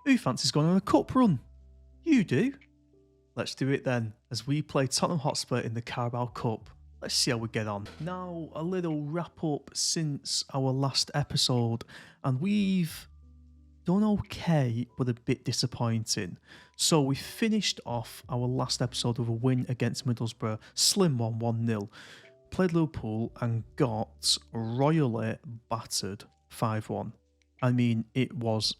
Who fancies going on a cup run? You do? Let's do it then, as we play Tottenham Hotspur in the Carabao Cup. Let's see how we get on. Now, a little wrap up since our last episode, and we've done okay, but a bit disappointing. So we finished off our last episode with a win against Middlesbrough, slim 1-0. Played Liverpool and got royally battered 5-1. I mean, it was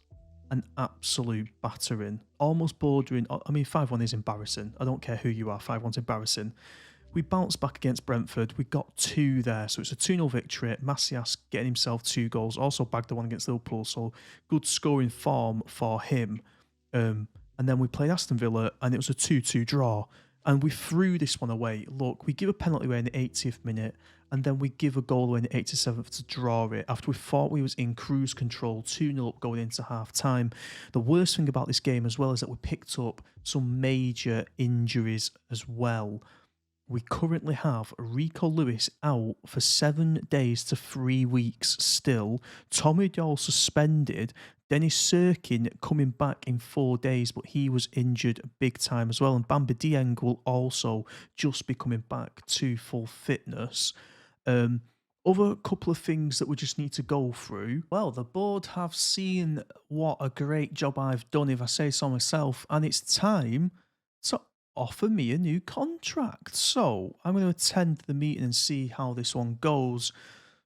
an absolute battering, almost bordering. 5-1 is embarrassing. I don't care who you are, 5-1's embarrassing. We bounced back against Brentford. We got 2 there, so it's a 2-0 victory. Macias getting himself 2 goals, also bagged the one against Liverpool, so good scoring form for him. And then we played Aston Villa, and it was a 2-2 draw. And we threw this one away. Look, we give a penalty away in the 80th minute, and then we give a goal away in the 87th to draw it after we thought we was in cruise control, 2-0 up going into half-time. The worst thing about this game as well is that we picked up some major injuries as well. We currently have Rico Lewis out for 7 days to 3 weeks still. Tommy Doyle suspended. Dennis Sirkin coming back in 4 days, but he was injured big time as well. And Bamba Dieng will also just be coming back to full fitness. Other couple of things that we just need to go through. Well, the board have seen what a great job I've done, if I say so myself, and it's time to offer me a new contract. So I'm going to attend the meeting and see how this one goes.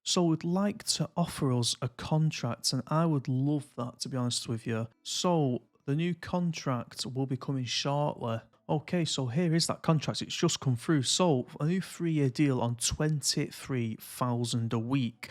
So we'd like to offer us a contract, and I would love that, to be honest with you. So the new contract will be coming shortly. Okay, so here is that contract. It's just come through. So a new 3-year deal on 23,000 a week.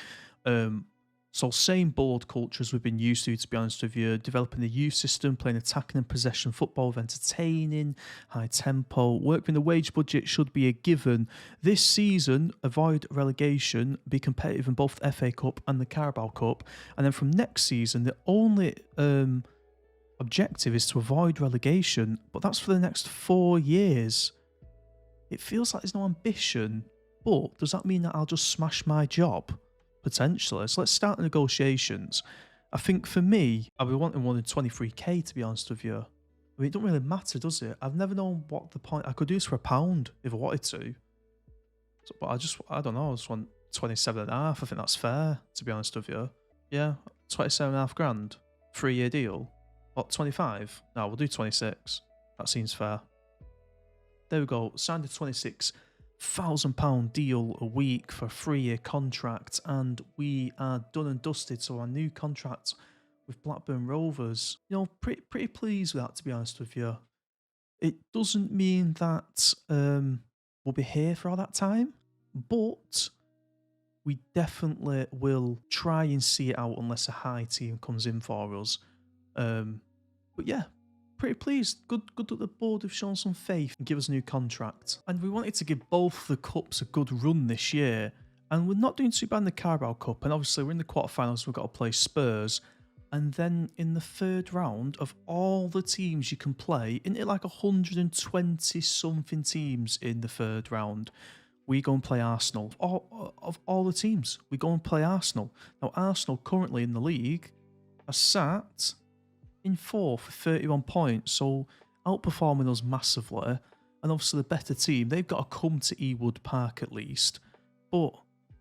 So same board culture as we've been used to be honest with you. Developing the youth system, playing attacking and possession football with entertaining, high tempo. Work within the wage budget should be a given. This season, avoid relegation, be competitive in both the FA Cup and the Carabao Cup. And then from next season, the only objective is to avoid relegation, but that's for the next 4 years. It feels like there's no ambition, but does that mean that I'll just smash my job? Potentially. So let's start the negotiations. I think for me, I'll be wanting one in 23k, to be honest with you. I mean, it don't really matter, does it? I've never known what the point. I could do this for £1 if I wanted to. So, but I don't know. I just want 27.5. I think that's fair, to be honest with you. Yeah, 27.5 grand. 3-year deal. What, 25? No, we'll do 26. That seems fair. There we go. Signed a £26,000 deal a week for a 3-year contract, and we are done and dusted. So our new contract with Blackburn Rovers, pretty pleased with that, to be honest with you. It doesn't mean that we'll be here for all that time, but we definitely will try and see it out unless a high team comes in for us. But yeah, pretty pleased. Good that the board have shown some faith and give us a new contract. And we wanted to give both the cups a good run this year. And we're not doing too bad in the Carabao Cup. And obviously we're in the quarterfinals, we've got to play Spurs. And then in the third round, of all the teams you can play, isn't it like 120 something teams in the third round? We go and play Arsenal. Of all the teams, we go and play Arsenal. Now Arsenal currently in the league are sat in 4th with 31 points, so outperforming us massively. And obviously the better team, they've got to come to Ewood Park at least. But,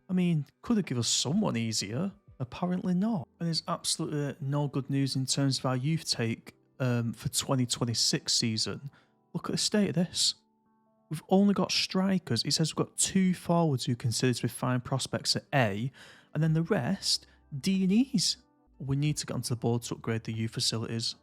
I mean, could have given us someone easier? Apparently not. And there's absolutely no good news in terms of our youth take for 2026 season. Look at the state of this. We've only got strikers. It says we've got 2 forwards who consider to be fine prospects at A, and then the rest, D and E's. We need to get onto the board to upgrade the youth facilities.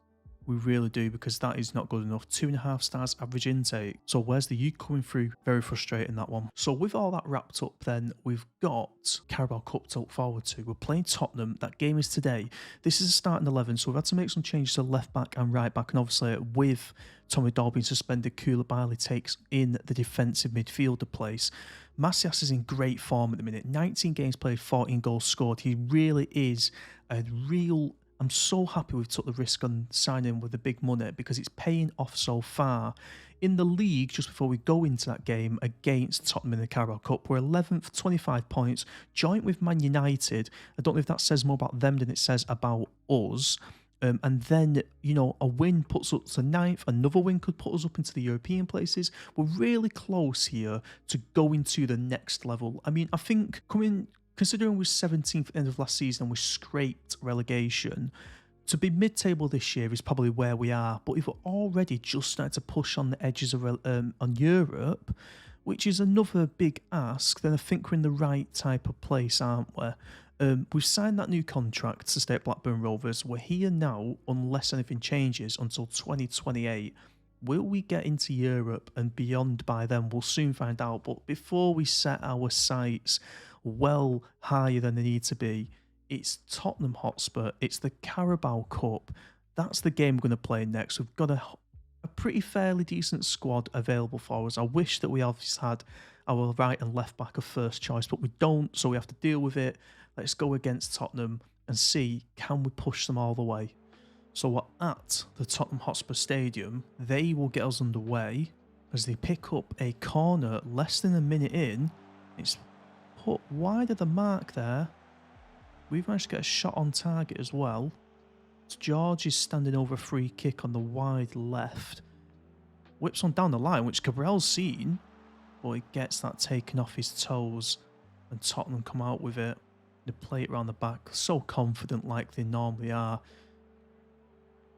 We really do, because that is not good enough. 2.5 stars average intake. So where's the youth coming through? Very frustrating, that one. So with all that wrapped up then, we've got Carabao Cup to look forward to. We're playing Tottenham. That game is today. This is a starting 11, so we've had to make some changes to left back and right back. And obviously with Tommy Doyle being suspended, Koulibaly takes in the defensive midfielder place. Macias is in great form at the minute. 19 games played, 14 goals scored. He really is a real... I'm so happy we've took the risk on signing with the big money, because it's paying off so far. In the league, just before we go into that game against Tottenham in the Carabao Cup, we're 11th, 25 points, joint with Man United. I don't know if that says more about them than it says about us. And then, you know, a win puts us to ninth. Another win could put us up into the European places. We're really close here to going to the next level. I mean, I think considering we're 17th at the end of last season and we scraped relegation, to be mid-table this year is probably where we are. But if we're already just starting to push on the edges of on Europe, which is another big ask, then I think we're in the right type of place, aren't we? We've signed that new contract to stay at Blackburn Rovers. We're here now, unless anything changes, until 2028. Will we get into Europe and beyond by then? We'll soon find out. But before we set our sights well higher than they need to be, it's Tottenham Hotspur. It's the Carabao Cup. That's the game we're going to play next. We've got a pretty fairly decent squad available for us. I wish that we obviously had our right and left back of first choice, but we don't, so we have to deal with it. Let's go against Tottenham and see, can we push them all the way? So we're at the Tottenham Hotspur Stadium. They will get us underway as they pick up a corner less than a minute in. It's put wide of the mark there. We've managed to get a shot on target as well. George is standing over a free kick on the wide left. Whips on down the line, which Cabril's seen, but he gets that taken off his toes, and Tottenham come out with it. They play it around the back, so confident like they normally are.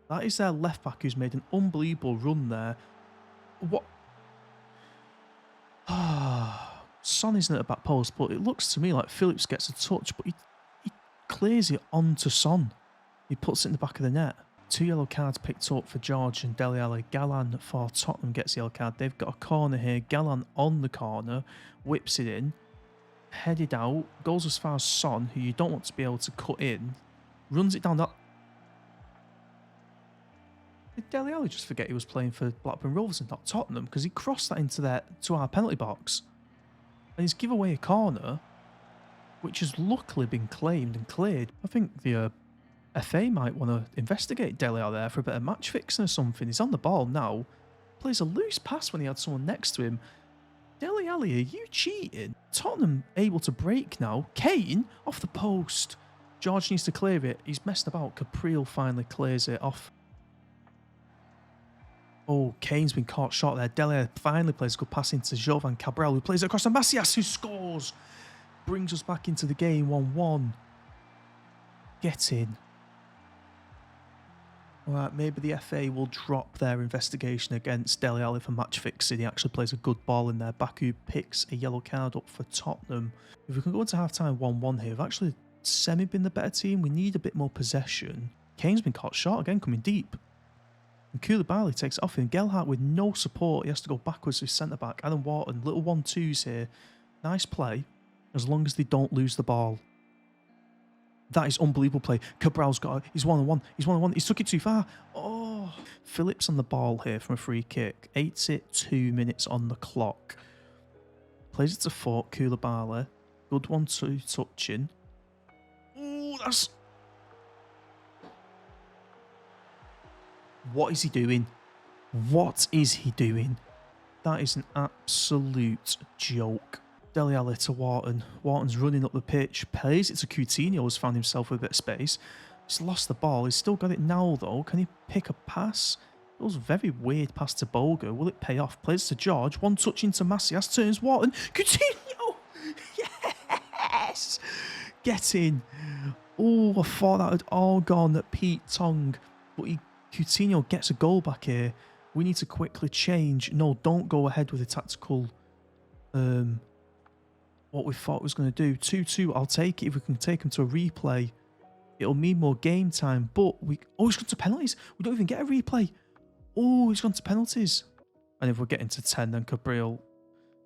That is their left back who's made an unbelievable run there. What? Son isn't at the back post, but it looks to me like Phillips gets a touch, but he clears it onto Son. He puts it in the back of the net. 2 yellow cards picked up for George and Dele Alli. Gallan for Tottenham gets the yellow card. They've got a corner here. Gallan on the corner, whips it in, headed out, goes as far as Son, who you don't want to be able to cut in, runs it down that. Did Dele Alli just forget he was playing for Blackburn Rovers and not Tottenham? Because he crossed that into our penalty box. And he's given away a corner, which has luckily been claimed and cleared. I think the FA might want to investigate Dele Alli there for a bit of match fixing or something. He's on the ball now. Plays a loose pass when he had someone next to him. Dele Alli, are you cheating? Tottenham able to break now. Kane off the post. George needs to clear it. He's messed about. Capriel finally clears it off. Oh, Kane's been caught short there. Dele Alli finally plays a good pass into Jovan Cabral, who plays it across to Macias, who scores. Brings us back into the game, 1-1. Get in. Alright, maybe the FA will drop their investigation against Dele Alli for match fixing. He actually plays a good ball in there. Baku picks a yellow card up for Tottenham. If we can go into half-time 1-1 here, we've actually been the better team. We need a bit more possession. Kane's been caught short again, coming deep. And Koulibaly takes it off him. Gelhardt with no support. He has to go backwards with centre-back. Adam Wharton, little 1-2s here. Nice play, as long as they don't lose the ball. That is unbelievable play. Cabral's got he's 1-on-1. He's 1-on-1. He's took it too far. Oh, Phillips on the ball here from a free kick. 82 minutes on the clock. Plays it to foot. Koulibaly. Good 1-2 touching. Oh, that's... What is he doing? What is he doing? That is an absolute joke. Dele Alli to Wharton. Wharton's running up the pitch. Plays it to Coutinho, who's found himself with a bit of space. He's lost the ball. He's still got it now, though. Can he pick a pass? It was a very weird pass to Boga. Will it pay off? Plays to George. One touch into Macias. Turns Wharton. Coutinho! Yes! Get in. Oh, I thought that had all gone at Pete Tong. But Coutinho gets a goal back here. We need to quickly change. No, don't go ahead with the tactical... what we thought was going to do. 2-2, I'll take it. If we can take him to a replay, it'll mean more game time. But we... Oh, he's gone to penalties. We don't even get a replay. Oh, he's gone to penalties. And if we're getting to 10, then Cabriel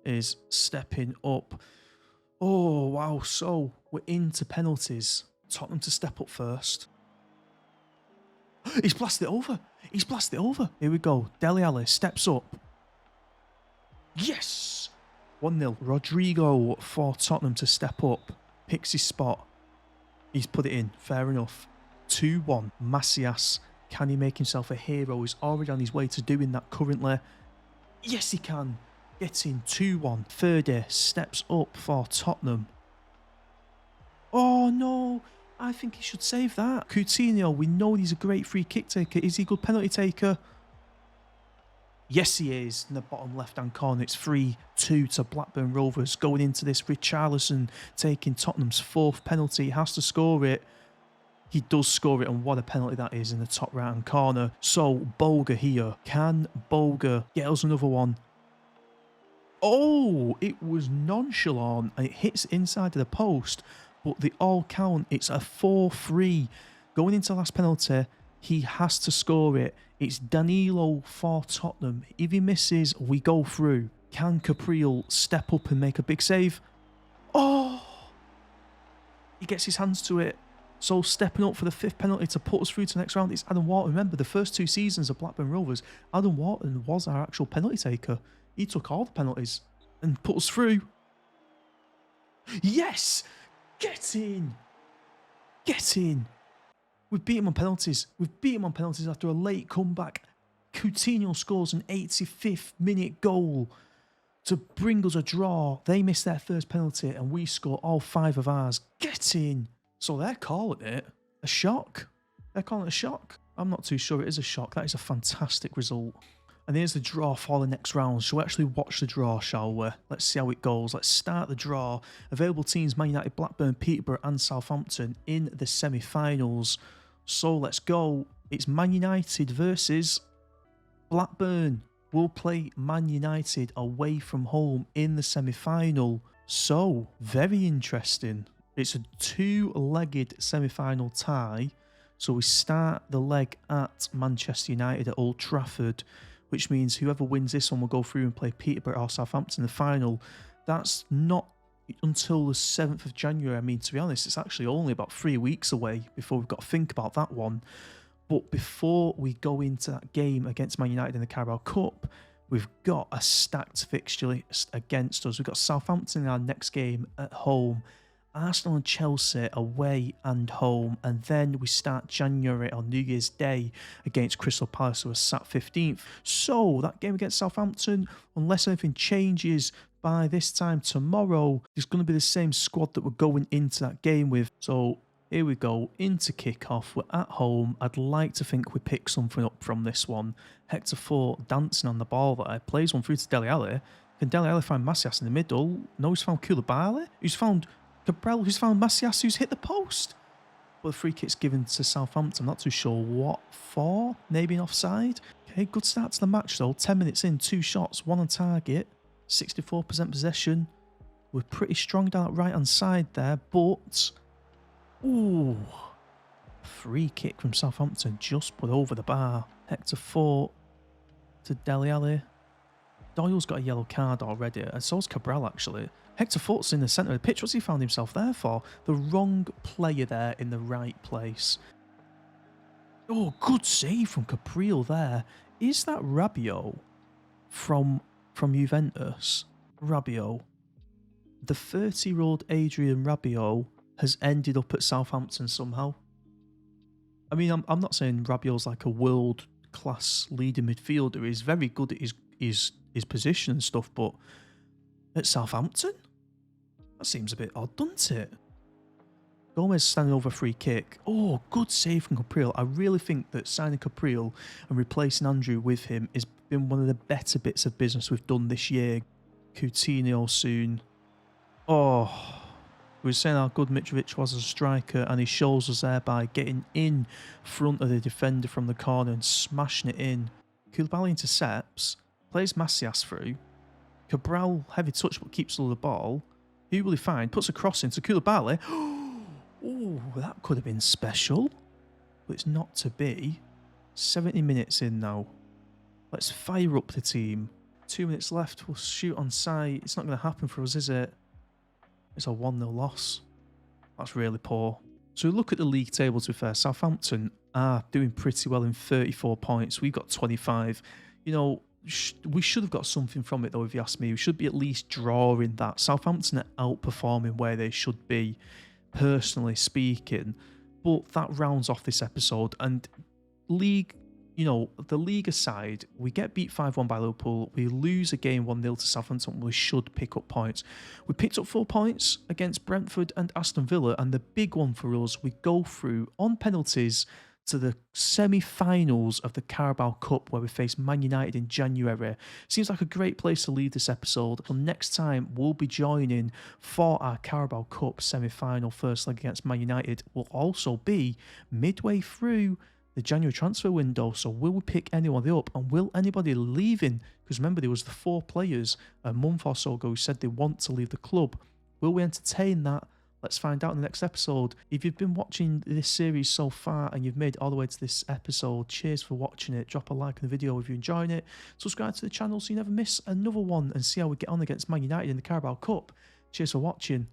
is stepping up. Oh, wow. So, we're into penalties. Tottenham to step up first. He's blasted it over. He's blasted it over. Here we go. Dele Alli steps up. Yes! 1-0. Rodrigo for Tottenham to step up. Picks his spot. He's put it in. Fair enough. 2-1. Macias. Can he make himself a hero? He's already on his way to doing that currently. Yes, he can. Gets in. 2-1. Ferde steps up for Tottenham. Oh, no. I think he should save that. Coutinho, we know he's a great free kick taker. Is he a good penalty taker? Yes, he is. In the bottom left-hand corner, it's 3-2 to Blackburn Rovers. Going into this, Richarlison taking Tottenham's 4th penalty. He has to score it. He does score it, and what a penalty that is in the top right-hand corner. So, Boga here. Can Boga get us another one? Oh, it was nonchalant, and it hits inside of the post, but they all count. It's a 4-3. Going into the last penalty, he has to score it. It's Danilo for Tottenham. If he misses, we go through. Can Capriel step up and make a big save? Oh! He gets his hands to it. So stepping up for the 5th penalty to put us through to the next round is Adam Wharton. Remember, the first 2 seasons of Blackburn Rovers, Adam Wharton was our actual penalty taker. He took all the penalties and put us through. Yes! Get in! Get in! We've beat him on penalties. We've beat him on penalties after a late comeback. Coutinho scores an 85th minute goal to bring us a draw. They missed their first penalty and we score all 5 of ours. Get in! So they're calling it a shock. They're calling it a shock. I'm not too sure it is a shock. That is a fantastic result. And here's the draw for the next round. Shall we actually watch the draw, shall we? Let's see how it goes. Let's start the draw. Available teams: Man United, Blackburn, Peterborough and Southampton in the semi-finals. So let's go. It's Man United versus Blackburn. We'll play Man United away from home in the semi-final. So, very interesting. It's a 2-legged semi-final tie. So we start the leg at Manchester United at Old Trafford, which means whoever wins this one will go through and play Peterborough or Southampton in the final. That's not until the 7th of January. I mean, to be honest, it's actually only about 3 weeks away before we've got to think about that one. But before we go into that game against Man United in the Carabao Cup, we've got a stacked fixture list against us. We've got Southampton in our next game at home, Arsenal and Chelsea away and home, and then we start January on New Year's Day against Crystal Palace, who are sat 15th. So that game against Southampton, unless anything changes by this time tomorrow, it's going to be the same squad that we're going into that game with. So here we go, into kick-off. We're at home. I'd like to think we pick something up from this one. Hector Fort dancing on the ball there, plays one through to Dele Alli. Can Dele Alli find Macias in the middle? No, he's found Koulibaly, who's found Cabral, who's found Macias, who's hit the post. But the free kick's given to Southampton. I'm not too sure what for. Maybe an offside. Okay, good start to the match though. 10 minutes in, 2 shots, 1 on target. 64% possession. We're pretty strong down that right-hand side there, but... Ooh. Free kick from Southampton just put over the bar. Hector Fort to Dele Alli. Doyle's got a yellow card already, and so's Cabral actually. Hector Fort's in the centre of the pitch. What's he found himself there for? The wrong player there in the right place. Oh, good save from Capriel there. Is that Rabiot from Juventus? Rabiot. The 30-year-old Adrian Rabiot has ended up at Southampton somehow. I mean, I'm not saying Rabiot's like a world-class leading midfielder. He's very good at his position and stuff, but at Southampton? That seems a bit odd, doesn't it? Gomez standing over a free kick. Oh, good save from Capriel. I really think that signing Capriel and replacing Andrew with him has been one of the better bits of business we've done this year. Coutinho soon. Oh, we were saying how good Mitrovic was as a striker, and he shows us there by getting in front of the defender from the corner and smashing it in. Koulibaly intercepts, plays Macias through. Cabral, heavy touch, but keeps all the ball. Who will he find? Puts a cross into Koulibaly. Oh, that could have been special, but it's not to be. 70 minutes in now. Let's fire up the team. 2 minutes left. We'll shoot on sight. It's not going to happen for us, is it? It's a 1-0 loss. That's really poor. So we look at the league table, to be fair. Southampton are doing pretty well in 34 points. We've got 25. You know, we should have got something from it, though, if you ask me. We should be at least drawing that. Southampton are outperforming where they should be, personally speaking. But that rounds off this episode. And league you know, the league aside, we get beat 5-1 by Liverpool. We lose a game 1-0 to Southampton. We should pick up points. We picked up 4 points against Brentford and Aston Villa. And the big one for us, we go through on penalties to the semi-finals of the Carabao Cup, where we face Man United in January. Seems like a great place to leave this episode. So next time, we'll be joining for our Carabao Cup semi-final first leg against Man United. Will also be midway through the January transfer window. So will we pick anybody up, and will anybody leaving? Because remember, there was the 4 players a month or so ago who said they want to leave the club. Will we entertain that? Let's find out in the next episode. If you've been watching this series so far and you've made it all the way to this episode, cheers for watching it. Drop a like on the video if you're enjoying it. Subscribe to the channel so you never miss another one, and see how we get on against Man United in the Carabao Cup. Cheers for watching.